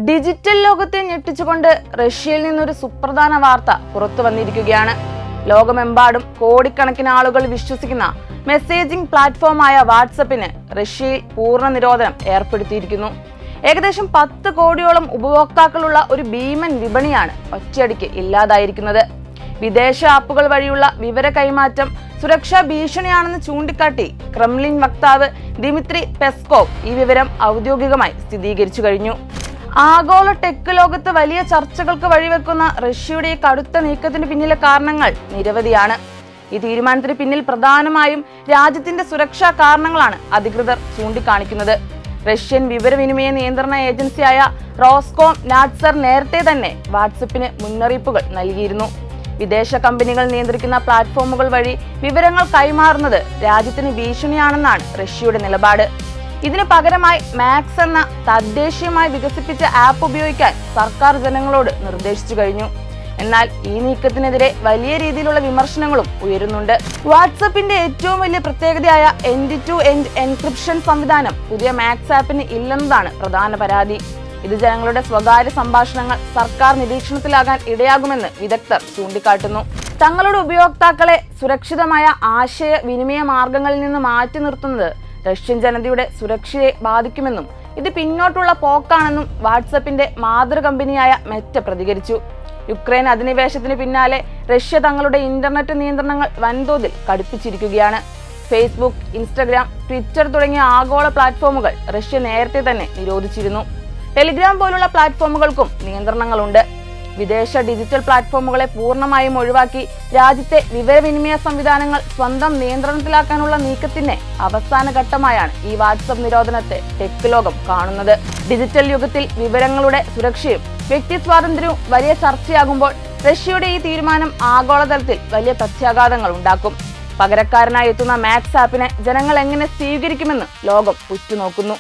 Digital ലോകത്തെ ഞെട്ടിച്ചുകൊണ്ട് റഷ്യയിൽ നിന്നൊരു സുപ്രധാന വാർത്ത പുറത്തു വന്നിരിക്കുകയാണ്. ലോകമെമ്പാടും കോടിക്കണക്കിന് ആളുകൾ വിശ്വസിക്കുന്ന മെസ്സേജിംഗ് പ്ലാറ്റ്ഫോമായ വാട്സപ്പിന് റഷ്യയിൽ പൂർണ്ണ നിരോധനം ഏർപ്പെടുത്തിയിരിക്കുന്നു. ഏകദേശം 10 കോടിയോളം ഉപഭോക്താക്കളുള്ള ഒരു ഭീമൻ വിപണിയാണ് ഒറ്റയടിക്ക് ഇല്ലാതായിരിക്കുന്നത്. വിദേശ ആപ്പുകൾ വഴിയുള്ള വിവര കൈമാറ്റം സുരക്ഷാ ഭീഷണിയാണെന്ന് ചൂണ്ടിക്കാട്ടി ക്രെംലിൻ വക്താവ് ദിമിത്രി പെസ്കോവ് ഈ വിവരം ഔദ്യോഗികമായി സ്ഥിരീകരിച്ചു കഴിഞ്ഞു. ആഗോള ടെക് ലോകത്ത് വലിയ ചർച്ചകൾക്ക് വഴിവെക്കുന്ന റഷ്യയുടെ കടുത്ത നീക്കത്തിന് പിന്നിലെ കാരണങ്ങൾ നിരവധിയാണ്. ഈ തീരുമാനത്തിന് പിന്നിൽ പ്രധാനമായും രാജ്യത്തിന്റെ സുരക്ഷാ കാരണങ്ങളാണ് അധികൃതർ ചൂണ്ടിക്കാണിക്കുന്നത്. റഷ്യൻ വിവരവിനിമയ നിയന്ത്രണ ഏജൻസിയായ റോസ്കോംനാഡ്സർ നേരത്തെ തന്നെ വാട്സപ്പിന് മുന്നറിയിപ്പുകൾ നൽകിയിരുന്നു. വിദേശ കമ്പനികൾ നിയന്ത്രിക്കുന്ന പ്ലാറ്റ്ഫോമുകൾ വഴി വിവരങ്ങൾ കൈമാറുന്നത് രാജ്യത്തിന് ഭീഷണിയാണെന്നാണ് റഷ്യയുടെ നിലപാട്. ഇതിന് പകരമായി മാക്സ് എന്ന തദ്ദേശീയമായി വികസിപ്പിച്ച ആപ്പ് ഉപയോഗിക്കാൻ സർക്കാർ ജനങ്ങളോട് നിർദ്ദേശിച്ചു കഴിഞ്ഞു. എന്നാൽ ഈ നീക്കത്തിനെതിരെ വലിയ രീതിയിലുള്ള വിമർശനങ്ങളും ഉയരുന്നുണ്ട്. വാട്സപ്പിന്റെ ഏറ്റവും വലിയ പ്രത്യേകതയായ എൻഡ് ടു എൻഡ് എൻക്രിപ്ഷൻ സംവിധാനം പുതിയ മാക്സ് ആപ്പിന് ഇല്ലെന്നതാണ് പ്രധാന പരാതി. ഇത് ജനങ്ങളുടെ സ്വകാര്യ സംഭാഷണങ്ങൾ സർക്കാർ നിരീക്ഷണത്തിലാകാൻ ഇടയാകുമെന്ന് വിദഗ്ധർ ചൂണ്ടിക്കാട്ടുന്നു. തങ്ങളുടെ ഉപയോക്താക്കളെ സുരക്ഷിതമായ ആശയ വിനിമയ മാർഗങ്ങളിൽ നിന്ന് മാറ്റി നിർത്തുന്നത് റഷ്യൻ ജനതയുടെ സുരക്ഷയെ ബാധിക്കുമെന്നും ഇത് പിന്നോട്ടുള്ള പോക്കാണെന്നും വാട്സപ്പിന്റെ മാതൃ കമ്പനിയായ മെറ്റ പ്രതികരിച്ചു. യുക്രൈൻ അധിനിവേശത്തിന് പിന്നാലെ റഷ്യ തങ്ങളുടെ ഇന്റർനെറ്റ് നിയന്ത്രണങ്ങൾ വൻതോതിൽ കടുപ്പിച്ചിരിക്കുകയാണ്. ഫേസ്ബുക്ക്, ഇൻസ്റ്റഗ്രാം, ട്വിറ്റർ തുടങ്ങിയ ആഗോള പ്ലാറ്റ്ഫോമുകൾ റഷ്യ നേരത്തെ തന്നെ നിരോധിച്ചിരുന്നു. ടെലിഗ്രാം പോലുള്ള പ്ലാറ്റ്ഫോമുകൾക്കും നിയന്ത്രണങ്ങളുണ്ട്. വിദേശ ഡിജിറ്റൽ പ്ലാറ്റ്ഫോമുകളെ പൂർണ്ണമായും ഒഴിവാക്കി രാജ്യത്തെ വിവരവിനിമയ സംവിധാനങ്ങൾ സ്വന്തം നിയന്ത്രണത്തിലാക്കാനുള്ള നീക്കത്തിന്റെ അവസാന ഘട്ടമായാണ് ഈ വാട്സപ്പ് നിരോധനത്തെ ടെക് ലോകം കാണുന്നത്. ഡിജിറ്റൽ യുഗത്തിൽ വിവരങ്ങളുടെ സുരക്ഷയും വ്യക്തി സ്വാതന്ത്ര്യവും വലിയ ചർച്ചയാകുമ്പോൾ റഷ്യയുടെ ഈ തീരുമാനം ആഗോളതലത്തിൽ വലിയ പ്രത്യാഘാതങ്ങൾ ഉണ്ടാക്കും. പകരക്കാരനായി എത്തുന്ന മാക്സ് ആപ്പിനെ ജനങ്ങൾ എങ്ങനെ സ്വീകരിക്കുമെന്ന് ലോകം ഉറ്റുനോക്കുന്നു.